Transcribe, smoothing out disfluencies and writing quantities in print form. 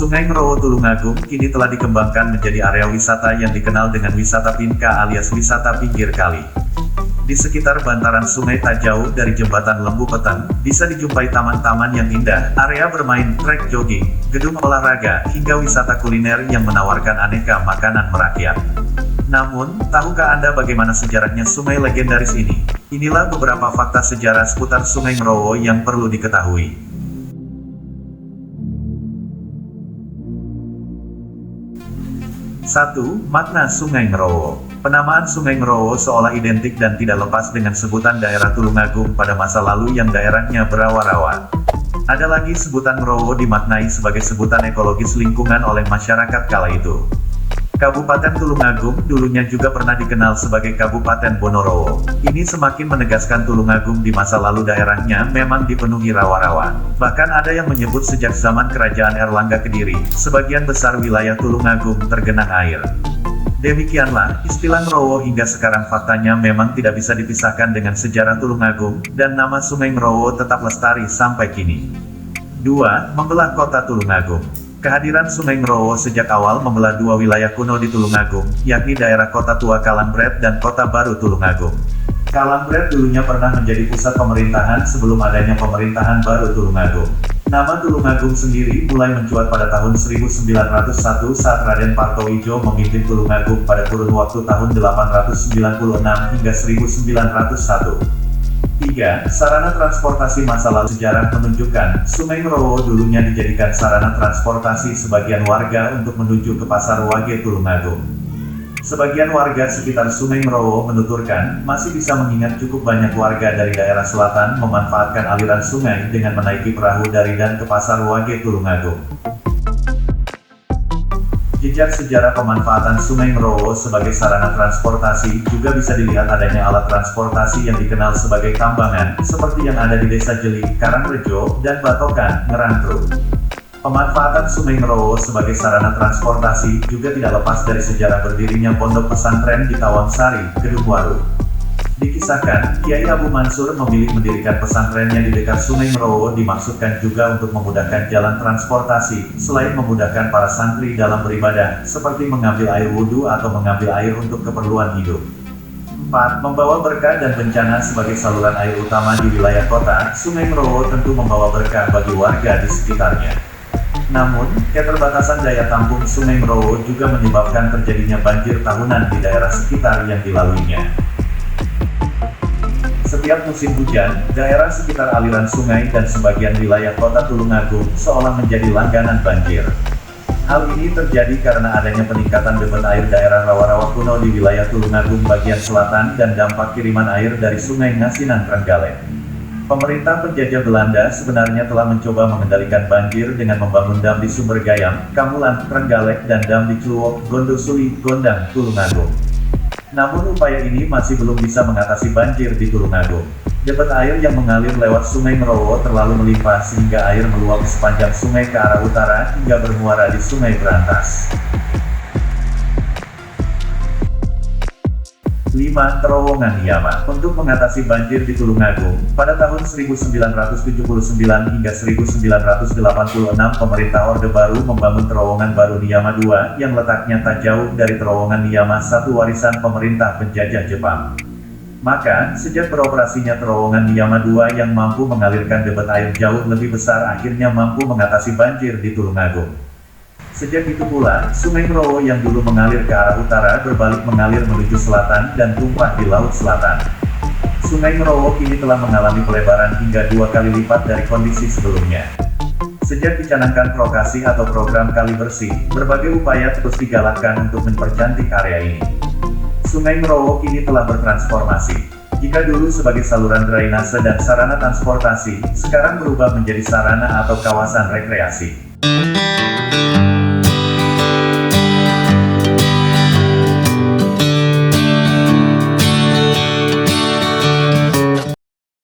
Sungai Ngrowo Tulungagung kini telah dikembangkan menjadi area wisata yang dikenal dengan wisata Pinka alias wisata pinggir kali. Di sekitar bantaran sungai tak jauh dari jembatan Lembu Peteng, bisa dijumpai taman-taman yang indah, area bermain, trek jogging, gedung olahraga, hingga wisata kuliner yang menawarkan aneka makanan merakyat. Namun, tahukah Anda bagaimana sejarahnya sungai legendaris ini? Inilah beberapa fakta sejarah seputar Sungai Ngrowo yang perlu diketahui. 1. Makna Sungai Ngrowo. Penamaan Sungai Ngrowo seolah identik dan tidak lepas dengan sebutan daerah Tulungagung pada masa lalu yang daerahnya berawa-rawa. Ada lagi sebutan Ngrowo dimaknai sebagai sebutan ekologis lingkungan oleh masyarakat kala itu. Kabupaten Tulungagung dulunya juga pernah dikenal sebagai Kabupaten Bonorowo. Ini semakin menegaskan Tulungagung di masa lalu daerahnya memang dipenuhi rawa-rawa. Bahkan ada yang menyebut sejak zaman Kerajaan Erlangga Kediri, sebagian besar wilayah Tulungagung tergenang air. Demikianlah, istilah Ngrowo hingga sekarang faktanya memang tidak bisa dipisahkan dengan sejarah Tulungagung, dan nama Sungai Ngrowo tetap lestari sampai kini. 2. Membelah kota Tulungagung. Kehadiran Sungai Ngrowo sejak awal membelah dua wilayah kuno di Tulungagung, yakni daerah Kota Tua Kalangbret dan Kota Baru Tulungagung. Kalangbret dulunya pernah menjadi pusat pemerintahan sebelum adanya pemerintahan baru Tulungagung. Nama Tulungagung sendiri mulai mencuat pada tahun 1901 saat Raden Partowijo memimpin Tulungagung pada kurun waktu tahun 896 hingga 1901. 3. Sarana transportasi masa lalu. Sejarah menunjukkan, Sungai Ngrowo dulunya dijadikan sarana transportasi sebagian warga untuk menuju ke Pasar Wage Tulungagung. Sebagian warga sekitar Sungai Ngrowo menuturkan, masih bisa mengingat cukup banyak warga dari daerah selatan memanfaatkan aliran sungai dengan menaiki perahu dari dan ke Pasar Wage Tulungagung. Jejak sejarah pemanfaatan Sungai Ngrowo sebagai sarana transportasi juga bisa dilihat adanya alat transportasi yang dikenal sebagai tambangan, seperti yang ada di Desa Jeli, Karangrejo, dan Batokan, Ngerantru. Pemanfaatan Sungai Ngrowo sebagai sarana transportasi juga tidak lepas dari sejarah berdirinya pondok pesantren di Tawangsari, Kedungwaru. Dikisahkan, Kiai Abu Mansur memilih mendirikan pesantrennya di dekat Sungai Ngrowo dimaksudkan juga untuk memudahkan jalan transportasi, selain memudahkan para santri dalam beribadah, seperti mengambil air wudhu atau mengambil air untuk keperluan hidup. 4. Membawa berkah dan bencana. Sebagai saluran air utama di wilayah kota, Sungai Ngrowo tentu membawa berkah bagi warga di sekitarnya. Namun, keterbatasan daya tampung Sungai Ngrowo juga menyebabkan terjadinya banjir tahunan di daerah sekitar yang dilaluinya. Setiap musim hujan, daerah sekitar aliran sungai dan sebagian wilayah kota Tulungagung seolah menjadi langganan banjir. Hal ini terjadi karena adanya peningkatan debit air daerah rawa-rawa kuno di wilayah Tulungagung bagian selatan dan dampak kiriman air dari Sungai Ngasinan Trenggalek. Pemerintah penjajah Belanda sebenarnya telah mencoba mengendalikan banjir dengan membangun dam di Sumbergayam, Kamulan, Trenggalek dan dam di Kluwok, Gondosuli, Gondang, Tulungagung. Namun upaya ini masih belum bisa mengatasi banjir di Tulungagung. Debit air yang mengalir lewat Sungai Ngrowo terlalu melimpah sehingga air meluap sepanjang sungai ke arah utara hingga bermuara di Sungai Berantas. 5. Terowongan Niyama. Untuk mengatasi banjir di Tulungagung, pada tahun 1979 hingga 1986 pemerintah Orde Baru membangun terowongan baru Niyama II yang letaknya tak jauh dari terowongan Niyama I warisan pemerintah penjajah Jepang. Maka, sejak beroperasinya terowongan Niyama II yang mampu mengalirkan debit air jauh lebih besar akhirnya mampu mengatasi banjir di Tulungagung. Sejak itu pula, Sungai Ngrowo yang dulu mengalir ke arah utara berbalik mengalir menuju selatan dan tumpah di Laut Selatan. Sungai Ngrowo kini telah mengalami pelebaran hingga 2 kali lipat dari kondisi sebelumnya. Sejak dicanangkan prokasi atau program kali bersih, berbagai upaya terus digalakkan untuk mempercantik area ini. Sungai Ngrowo kini telah bertransformasi. Jika dulu sebagai saluran drainase dan sarana transportasi, sekarang berubah menjadi sarana atau kawasan rekreasi.